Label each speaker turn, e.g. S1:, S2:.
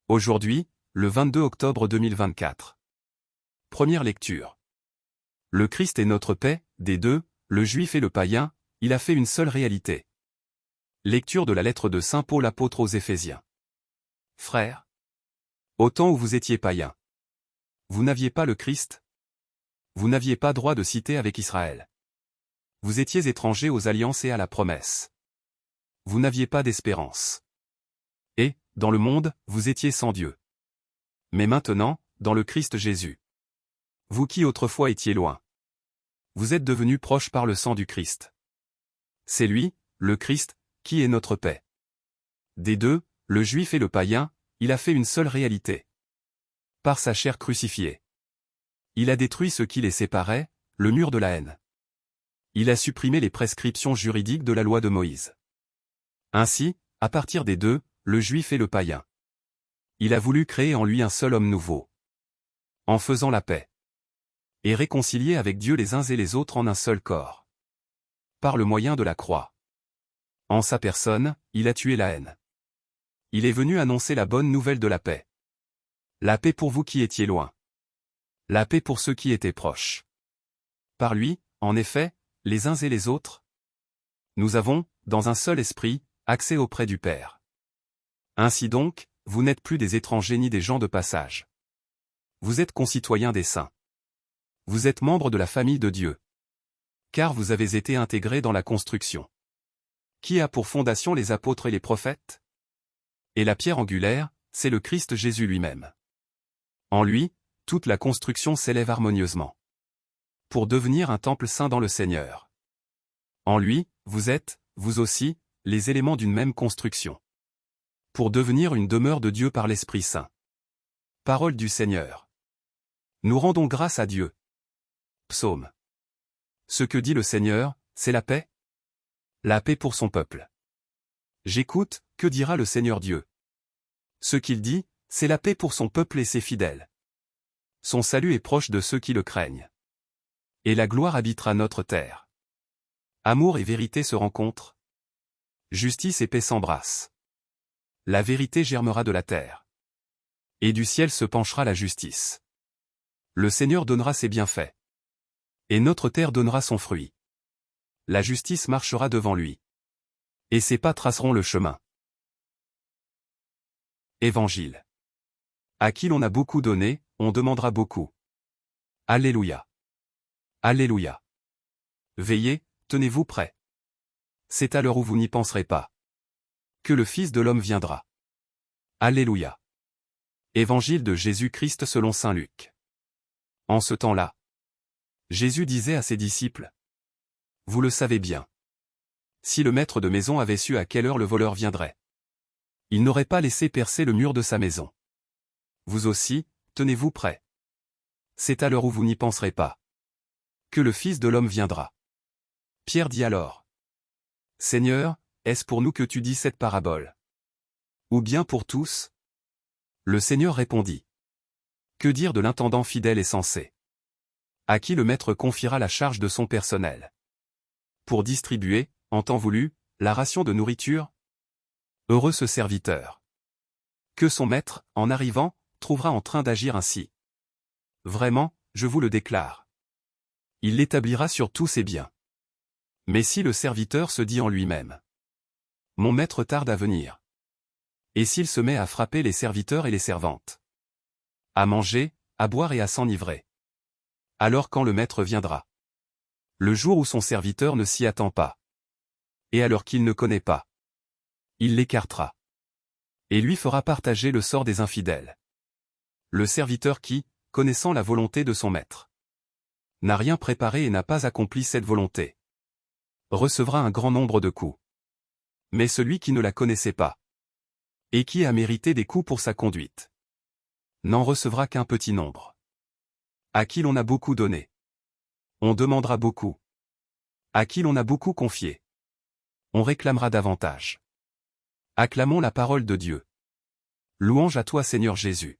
S1: Aujourd'hui, le 22 octobre 2024. Première lecture. Le Christ est notre paix, des deux, le juif et le païen, il a fait une seule réalité. Lecture de la lettre de saint Paul apôtre aux Éphésiens. Frères, au temps où vous étiez païens, vous n'aviez pas le Christ, vous n'aviez pas droit de cité avec Israël. Vous étiez étrangers aux alliances et à la promesse. Vous n'aviez pas d'espérance. Et, dans le monde, vous étiez sans Dieu. Mais maintenant, dans le Christ Jésus. Vous qui autrefois étiez loin. Vous êtes devenus proches par le sang du Christ. C'est lui, le Christ, qui est notre paix. Des deux, le juif et le païen, il a fait une seule réalité. Par sa chair crucifiée. Il a détruit ce qui les séparait, le mur de la haine. Il a supprimé les prescriptions juridiques de la loi de Moïse. Ainsi, à partir des deux, le juif et le païen. Il a voulu créer en lui un seul homme nouveau. En faisant la paix. Et réconcilier avec Dieu les uns et les autres en un seul corps. Par le moyen de la croix. En sa personne, il a tué la haine. Il est venu annoncer la bonne nouvelle de la paix. La paix pour vous qui étiez loin. La paix pour ceux qui étaient proches. Par lui, en effet, les uns et les autres, nous avons, dans un seul esprit, accès auprès du Père. Ainsi donc, vous n'êtes plus des étrangers ni des gens de passage. Vous êtes concitoyens des saints. Vous êtes membres de la famille de Dieu. Car vous avez été intégrés dans la construction. Qui a pour fondation les apôtres et les prophètes? Et la pierre angulaire, c'est le Christ Jésus lui-même. En lui, toute la construction s'élève harmonieusement. Pour devenir un temple saint dans le Seigneur. En lui, vous êtes, vous aussi, les éléments d'une même construction. Pour devenir une demeure de Dieu par l'Esprit Saint. Parole du Seigneur. Nous rendons grâce à Dieu. Psaume. Ce que dit le Seigneur, c'est la paix. La paix pour son peuple. J'écoute, que dira le Seigneur Dieu? Ce qu'il dit, c'est la paix pour son peuple et ses fidèles. Son salut est proche de ceux qui le craignent. Et la gloire habitera notre terre. Amour et vérité se rencontrent. Justice et paix s'embrassent. La vérité germera de la terre. Et du ciel se penchera la justice. Le Seigneur donnera ses bienfaits. Et notre terre donnera son fruit. La justice marchera devant lui. Et ses pas traceront le chemin. Évangile. À qui l'on a beaucoup donné, on demandera beaucoup. Alléluia. Alléluia. Veillez, tenez-vous prêts. C'est à l'heure où vous n'y penserez pas. Que le Fils de l'homme viendra. Alléluia. Évangile de Jésus-Christ selon saint Luc. En ce temps-là, Jésus disait à ses disciples: vous le savez bien. Si le maître de maison avait su à quelle heure le voleur viendrait, il n'aurait pas laissé percer le mur de sa maison. Vous aussi, tenez-vous prêts. C'est à l'heure où vous n'y penserez pas. Que le Fils de l'homme viendra. Pierre dit alors: Seigneur, est-ce pour nous que tu dis cette parabole? Ou bien pour tous? Le Seigneur répondit: que dire de l'intendant fidèle et sensé, à qui le maître confiera la charge de son personnel, pour distribuer, en temps voulu, la ration de nourriture? Heureux ce serviteur, que son maître, en arrivant, trouvera en train d'agir ainsi. Vraiment, je vous le déclare. Il l'établira sur tous ses biens. Mais si le serviteur se dit en lui-même: mon maître tarde à venir. Et s'il se met à frapper les serviteurs et les servantes, à manger, à boire et à s'enivrer, alors quand le maître viendra, le jour où son serviteur ne s'y attend pas, et à l'heure qu'il ne connaît pas, il l'écartera, et lui fera partager le sort des infidèles. Le serviteur qui, connaissant la volonté de son maître, n'a rien préparé et n'a pas accompli cette volonté, recevra un grand nombre de coups. Mais celui qui ne la connaissait pas, et qui a mérité des coups pour sa conduite, n'en recevra qu'un petit nombre. À qui l'on a beaucoup donné, on demandera beaucoup. À qui l'on a beaucoup confié, on réclamera davantage. Acclamons la parole de Dieu. Louange à toi Seigneur Jésus.